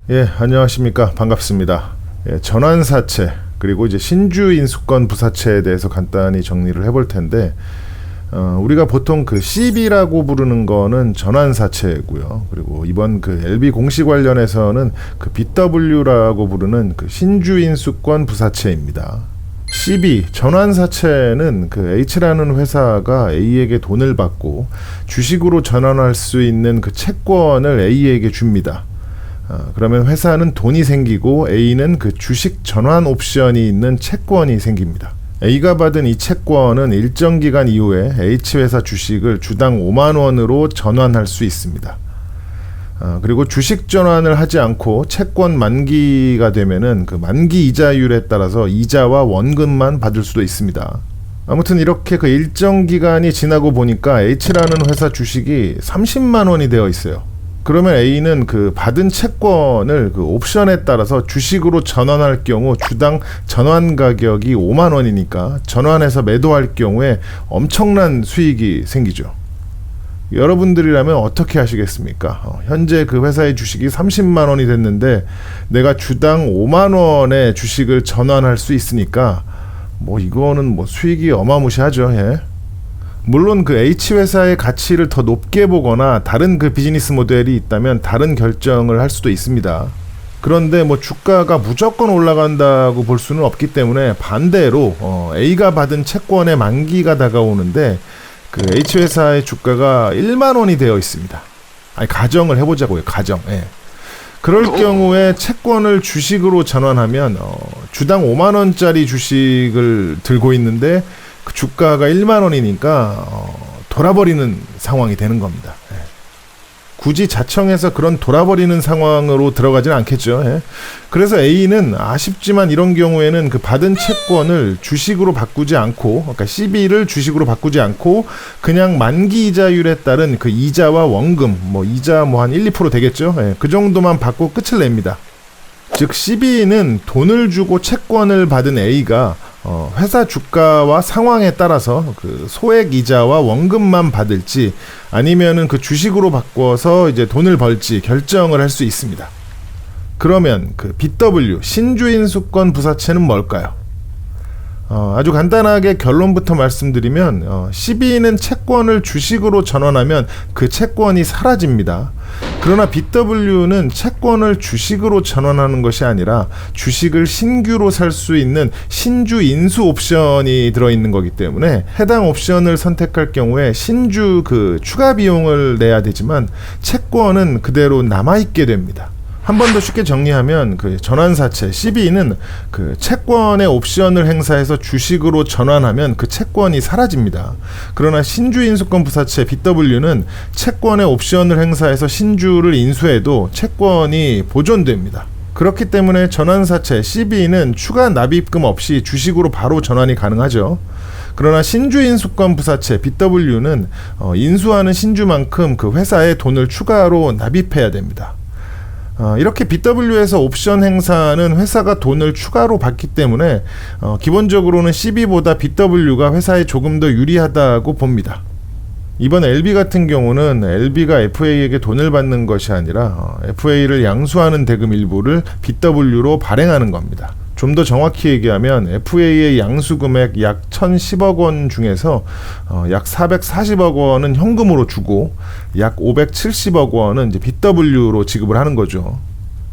예, 안녕하십니까. 반갑습니다. 예, 전환사채 그리고 이제 신주인수권 부사채에 대해서 간단히 정리를 해볼 텐데, 우리가 보통 그 CB라고 부르는 거는 전환사채고요. 그리고 이번 그 LB 공시 관련해서는 그 BW라고 부르는 그 신주인수권 부사채입니다. CB 전환사채는 그 H라는 회사가 A에게 돈을 받고 주식으로 전환할 수 있는 그 채권을 A에게 줍니다. 그러면 회사는 돈이 생기고 A는 그 주식 전환 옵션이 있는 채권이 생깁니다. A가 받은 이 채권은 일정 기간 이후에 H회사 주식을 주당 5만 원으로 전환할 수 있습니다. 그리고 주식 전환을 하지 않고 채권 만기가 되면은 그 만기 이자율에 따라서 이자와 원금만 받을 수도 있습니다. 아무튼 이렇게 그 일정 기간이 지나고 보니까 H라는 회사 주식이 30만 원이 되어 있어요. 그러면 A는 그 받은 채권을 그 옵션에 따라서 주식으로 전환할 경우 주당 전환 가격이 5만 원이니까 전환해서 매도할 경우에 엄청난 수익이 생기죠. 여러분들이라면 어떻게 하시겠습니까? 현재 그 회사의 주식이 30만 원이 됐는데 내가 주당 5만 원의 주식을 전환할 수 있으니까 뭐 이거는 뭐 수익이 어마무시하죠. 예. 물론 그 H회사의 가치를 더 높게 보거나 다른 그 비즈니스 모델이 있다면 다른 결정을 할 수도 있습니다. 그런데 뭐 주가가 무조건 올라간다고 볼 수는 없기 때문에 반대로 A가 받은 채권의 만기가 다가오는데 그 H회사의 주가가 1만 원이 되어 있습니다. 아니, 가정을 해보자고요. 가정. 예. 그럴 경우에 채권을 주식으로 전환하면 주당 5만 원짜리 주식을 들고 있는데 그 주가가 1만 원이니까 돌아버리는 상황이 되는 겁니다. 예. 굳이 자청해서 그런 돌아버리는 상황으로 들어가지는 않겠죠. 예. 그래서 A는 아쉽지만 이런 경우에는 그 받은 채권을 주식으로 바꾸지 않고, 그러니까 CB를 주식으로 바꾸지 않고 그냥 만기 이자율에 따른 그 이자와 원금, 뭐 이자 뭐 한 1~2% 되겠죠. 예. 그 정도만 받고 끝을 냅니다. 즉 CB는 돈을 주고 채권을 받은 A가 회사 주가와 상황에 따라서 그 소액 이자와 원금만 받을지 아니면은 그 주식으로 바꿔서 이제 돈을 벌지 결정을 할 수 있습니다. 그러면 그 BW 신주인수권 부사채는 뭘까요? 아주 간단하게 결론부터 말씀드리면 CB는 채권을 주식으로 전환하면 그 채권이 사라집니다. 그러나 BW는 채권을 주식으로 전환하는 것이 아니라 주식을 신규로 살 수 있는 신주 인수 옵션이 들어있는 거기 때문에 해당 옵션을 선택할 경우에 신주 그 추가 비용을 내야 되지만 채권은 그대로 남아있게 됩니다. 한 번 더 쉽게 정리하면 그 전환사채 CB는 그 채권의 옵션을 행사해서 주식으로 전환하면 그 채권이 사라집니다. 그러나 신주인수권 부사채 BW는 채권의 옵션을 행사해서 신주를 인수해도 채권이 보존됩니다. 그렇기 때문에 전환사채 CB는 추가 납입금 없이 주식으로 바로 전환이 가능하죠. 그러나 신주인수권 부사채 BW는 인수하는 신주만큼 그 회사에 돈을 추가로 납입해야 됩니다. 이렇게 BW에서 옵션 행사는 회사가 돈을 추가로 받기 때문에 기본적으로는 CB보다 BW가 회사에 조금 더 유리하다고 봅니다. 이번 LB 같은 경우는 LB가 FA에게 돈을 받는 것이 아니라 FA를 양수하는 대금 일부를 BW로 발행하는 겁니다. 좀 더 정확히 얘기하면 FA의 양수 금액 약 1,010억 원 중에서 약 440억 원은 현금으로 주고 약 570억 원은 이제 BW로 지급을 하는 거죠.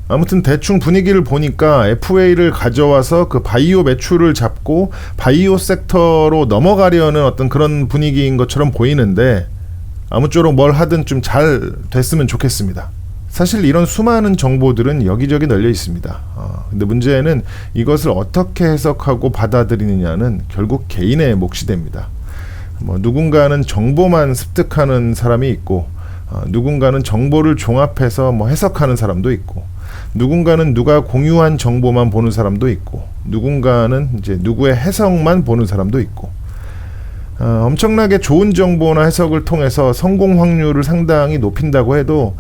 아무튼 대충 분위기를 보니까 FA를 가져와서 그 바이오 매출을 잡고 바이오 섹터로 넘어가려는 어떤 그런 분위기인 것처럼 보이는데 아무쪼록 뭘 하든 좀 잘 됐으면 좋겠습니다. 사실 이런 수많은 정보들은 여기저기 널려 있습니다. 근데 문제는 이것을 어떻게 해석하고 받아들이느냐는 결국 개인의 몫이 됩니다. 누군가는 정보만 습득하는 사람이 있고, 누군가는 정보를 종합해서 해석하는 사람도 있고, 누군가는 누가 공유한 정보만 보는 사람도 있고, 누군가는 이제 누구의 해석만 보는 사람도 있고, 엄청나게 좋은 정보나 해석을 통해서 성공 확률을 상당히 높인다고 해도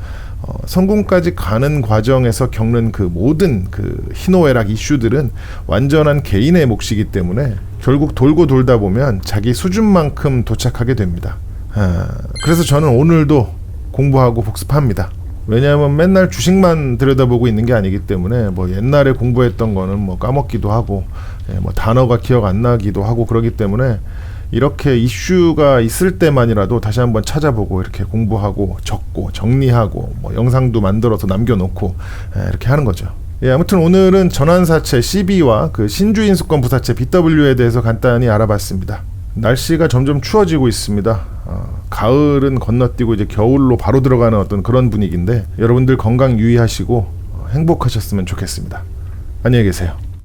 성공까지 가는 과정에서 겪는 그 모든 그 희노애락 이슈들은 완전한 개인의 몫이기 때문에 결국 돌고 돌다 보면 자기 수준만큼 도착하게 됩니다. 그래서 저는 오늘도 공부하고 복습합니다. 왜냐하면 맨날 주식만 들여다보고 있는 게 아니기 때문에 뭐 옛날에 공부했던 거는 뭐 까먹기도 하고 뭐 단어가 기억 안 나기도 하고 그러기 때문에 이렇게 이슈가 있을 때만이라도 다시 한번 찾아보고 이렇게 공부하고 적고 정리하고 뭐 영상도 만들어서 남겨놓고 이렇게 하는 거죠. 아무튼 오늘은 전환사채 CB와 그 신주인수권 부사채 BW에 대해서 간단히 알아봤습니다. 날씨가 점점 추워지고 있습니다. 가을은 건너뛰고 이제 겨울로 바로 들어가는 어떤 그런 분위기인데 여러분들 건강 유의하시고 행복하셨으면 좋겠습니다. 안녕히 계세요.